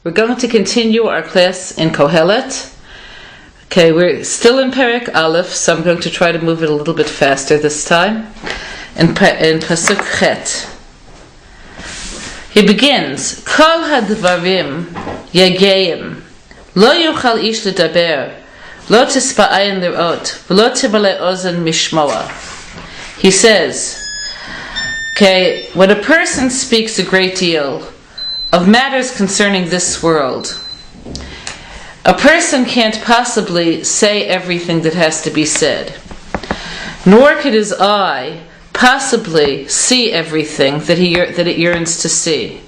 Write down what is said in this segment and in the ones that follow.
We're going to continue our class in Kohelet. Okay, we're still in Perek Aleph, so I'm going to try to move it a little bit faster this time. In pasuk Chet, he begins, Kol hadvarim yageim, lo yuchal ish ledaber, lo tispa'ayin lirot, v'lo tibale ozen mishmoa. He says, okay, when a person speaks a great deal of matters concerning this world, a person can't possibly say everything that has to be said, nor could his eye possibly see everything that it yearns to see,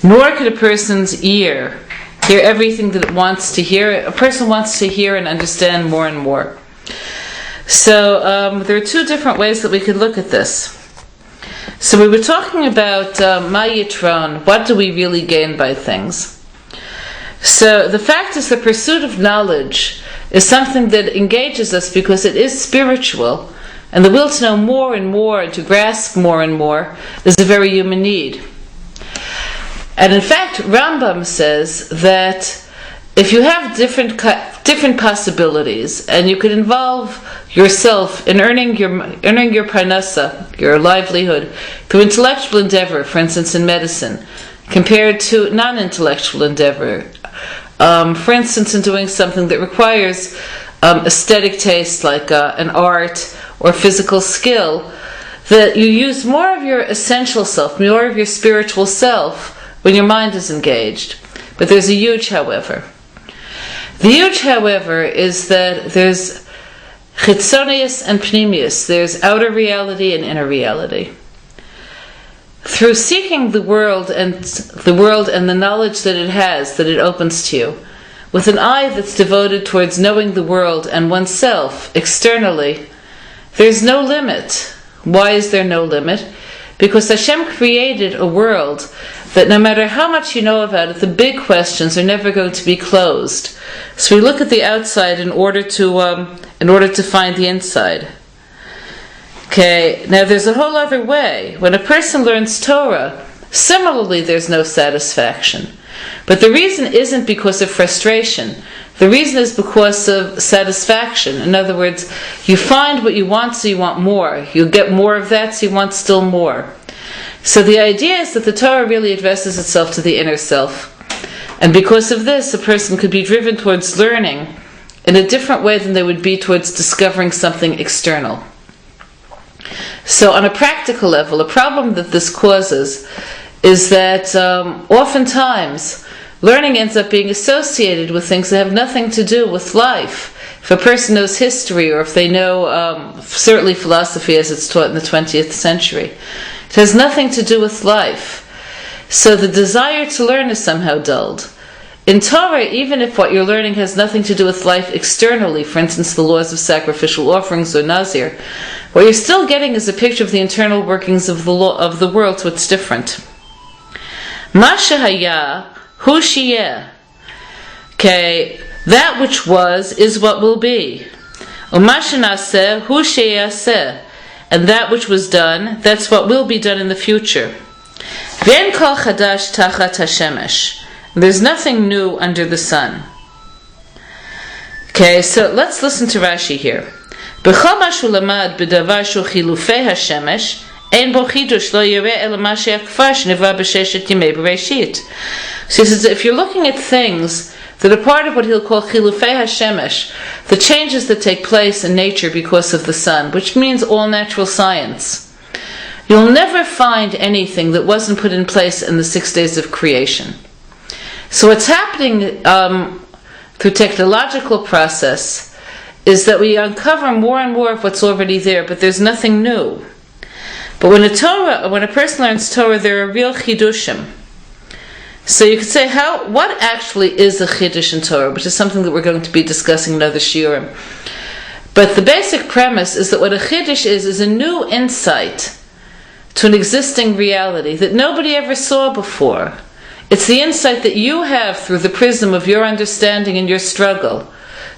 nor could a person's ear hear everything that it wants to hear. A person wants to hear and understand more and more. So there are two different ways that we could look at this. So we were talking about ma yitron, what do we really gain by things? So the fact is the pursuit of knowledge is something that engages us because it is spiritual, and the will to know more and more and to grasp more and more is a very human need. And in fact, Rambam says that if you have different possibilities and you could involve yourself in earning your parnasa, your livelihood, through intellectual endeavor, for instance in medicine, compared to non-intellectual endeavor, for instance in doing something that requires aesthetic taste like an art or physical skill, that you use more of your essential self, more of your spiritual self when your mind is engaged. But there's a huge however. The huge however is that there's chitzonius and pnimius, there's outer reality and inner reality. Through seeking the world and the knowledge that it has, that it opens to you, with an eye that's devoted towards knowing the world and oneself externally, there's no limit. Why is there no limit? Because Hashem created a world that no matter how much you know about it, the big questions are never going to be closed. So we look at the outside in order to find the inside. Okay, now there's a whole other way. When a person learns Torah, similarly there's no satisfaction. But the reason isn't because of frustration. The reason is because of satisfaction. In other words, you find what you want, so you want more. You get more of that, so you want still more. So the idea is that the Torah really addresses itself to the inner self. And because of this, a person could be driven towards learning in a different way than they would be towards discovering something external. So on a practical level, a problem that this causes is that oftentimes learning ends up being associated with things that have nothing to do with life. If a person knows history, or if they know certainly philosophy as it's taught in the 20th century, it has nothing to do with life. So the desire to learn is somehow dulled. In Torah, even if what you're learning has nothing to do with life externally, for instance the laws of sacrificial offerings or nazir, what you're still getting is a picture of the internal workings of the world, so it's different. Ma shehaya hu sheyeh. Okay, that which was is what will be. Uma shenaseh hu sheyaseh. And that which was done, that's what will be done in the future. V'en kol chadash tachat hashemesh. There's nothing new under the sun. Okay, so let's listen to Rashi here. B'chol mashu lamad b'davar shu chilufei hashemesh, ein bo chidush lo yireh ela ma she'akfar shenivra b'sheshet yimei b'reishit. So he says, if you're looking at things that are part of what he'll call chilufei hashemesh, the changes that take place in nature because of the sun, which means all natural science, you'll never find anything that wasn't put in place in the 6 days of creation. So what's happening through technological process is that we uncover more and more of what's already there, but there's nothing new. But when a person learns Torah, there are real chidushim. So you could say, what actually is a chiddush in Torah, which is something that we're going to be discussing in other shiurim. But the basic premise is that what a chiddush is a new insight to an existing reality that nobody ever saw before. It's the insight that you have through the prism of your understanding and your struggle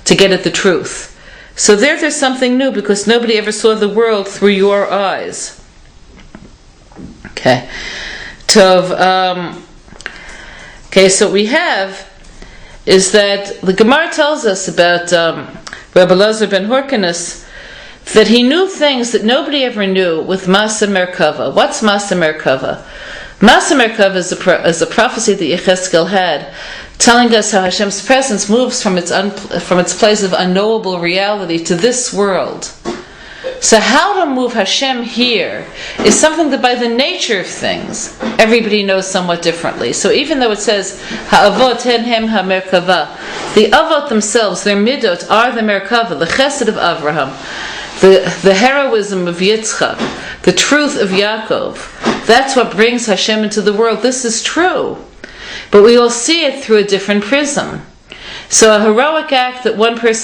to get at the truth. So there's something new because nobody ever saw the world through your eyes. Okay. Tov. Okay, so what we have is that the Gemara tells us about Rabbi Elazar ben Horkanus, that he knew things that nobody ever knew with Masa Merkava. What's Masa Merkava? Masa Merkava is a prophecy that Yechezkel had, telling us how Hashem's presence moves from its place of unknowable reality to this world. So how to move Hashem here is something that by the nature of things, everybody knows somewhat differently. So even though it says, Ha'avot henhem ha'merkava, the avot themselves, their midot, are the merkava, the chesed of Avraham, the heroism of Yitzchak, the truth of Yaakov. That's what brings Hashem into the world. This is true. But we will see it through a different prism. So a heroic act that one person